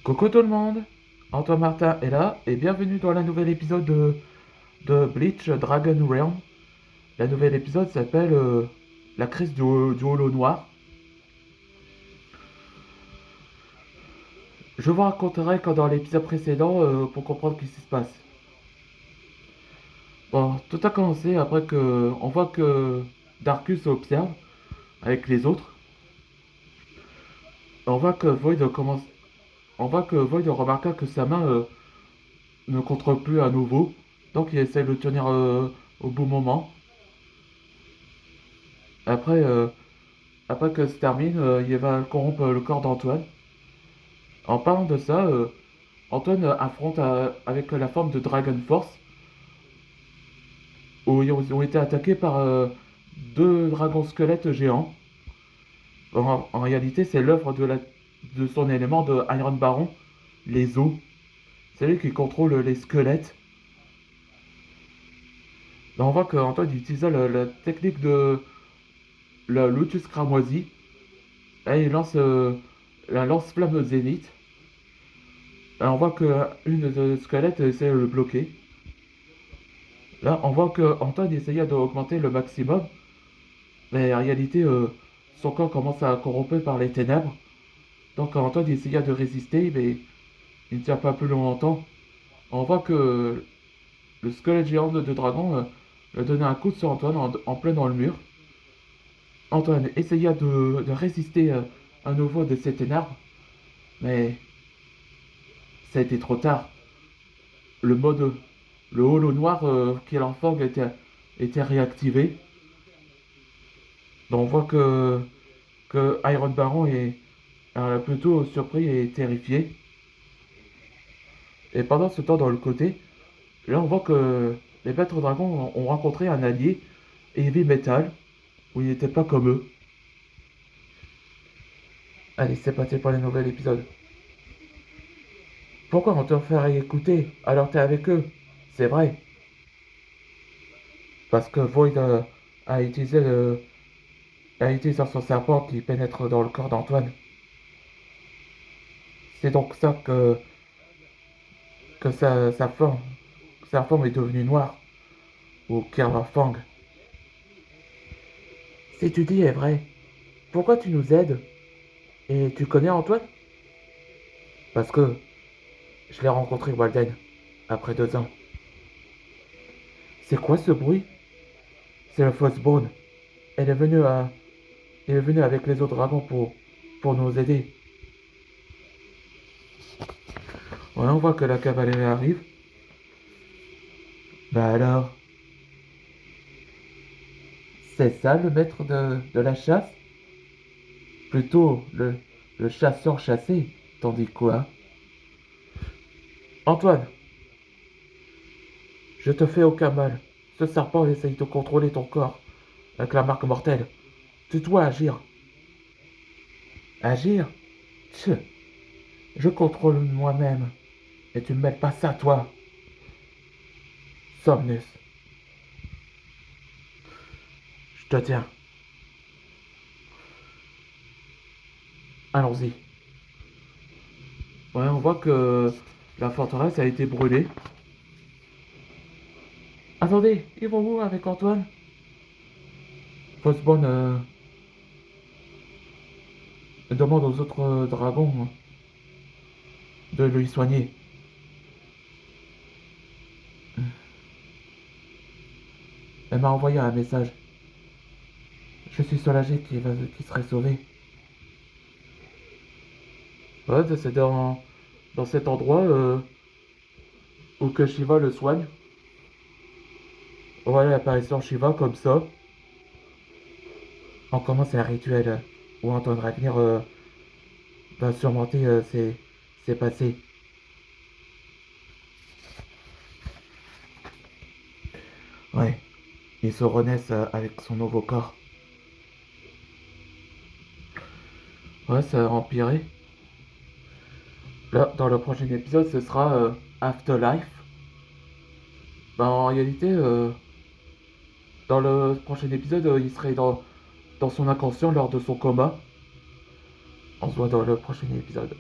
Coucou tout le monde, Antoine Martin est là et bienvenue dans la nouvel épisode de Bleach Dragon Realm. La nouvelle épisode s'appelle La crise du holo noir. Je vous raconterai comme dans l'épisode précédent pour comprendre ce qui se passe. Bon, tout a commencé après que on voit que Darkus observe avec les autres. On voit que Void commence, on voit que Void remarqua que sa main ne contrôle plus à nouveau, donc il essaie de le tenir au bon moment. Après, Après que ça se termine, il va corrompre le corps d'Antoine. En parlant de ça, Antoine affronte avec la forme de Dragon Force, où ils ont été attaqués par deux dragons squelettes géants. En réalité, c'est l'œuvre de son élément de Iron Baron, les os. C'est lui qui contrôle les squelettes. Là, on voit qu'Antoine utilisa la technique de la Lotus Cramoisi. Là, il lance la lance-flamme Zénith. Là, on voit qu'une des squelettes essaie de le bloquer. Là, on voit que Antoine essayait d'augmenter le maximum, mais en réalité, son corps commence à corromper par les ténèbres. Donc Antoine essaya de résister, mais il ne tient pas plus longtemps. On voit que le squelette géant de dragon a donné un coup sur Antoine en plein dans le mur. Antoine essaya de résister à nouveau de ces ténèbres, mais ça a été trop tard. Le mode, le holo noir qui est l'enfant était réactivé. Donc on voit que Iron Baron est plutôt surpris et terrifié. Et pendant ce temps, dans le côté, là on voit que les maîtres dragons ont rencontré un allié, Heavy Metal, où il n'était pas comme eux. Allez, c'est parti pour le nouvel épisode. Pourquoi on te ferait écouter alors t'es avec eux? C'est vrai. Parce que Void a utilisé a utilisé son serpent qui pénètre dans le corps d'Antoine. C'est donc ça que sa forme est devenue noire, ou Kerfang. Si tu dis est vrai, pourquoi tu nous aides? Et tu connais Antoine? Parce que je l'ai rencontré Walden, après 2 ans. C'est quoi ce bruit? C'est le Frostbone. Elle est venue à... Elle est venue avec les autres dragons pour nous aider. Ouais, on voit que la cavalerie arrive. Bah alors, c'est ça le maître de la chasse? Plutôt le chasseur chassé, tandis quoi? Antoine, je te fais aucun mal. Ce serpent essaye de contrôler ton corps avec la marque mortelle. Tu dois agir. Agir? Tch, je contrôle moi-même. Et tu me mêles pas ça, toi. Somnus, je te tiens. Allons-y. Ouais, on voit que la forteresse a été brûlée. Attendez, ils vont où avec Antoine? Frostbone demande aux autres dragons de lui soigner. Elle m'a envoyé un message. Je suis soulagé qu'il serait sauvé. Ouais, c'est dans cet endroit où que Shiva le soigne. Voilà l'apparition Shiva comme ça. On commence un rituel où Antoine Ragnir va surmonter ses passés. Ouais, il se renaissent avec son nouveau corps. Ouais, ça a empiré. Là, dans le prochain épisode, ce sera Afterlife. Bah, en réalité, dans le prochain épisode, il serait dans son inconscient lors de son coma. On se voit dans le prochain épisode.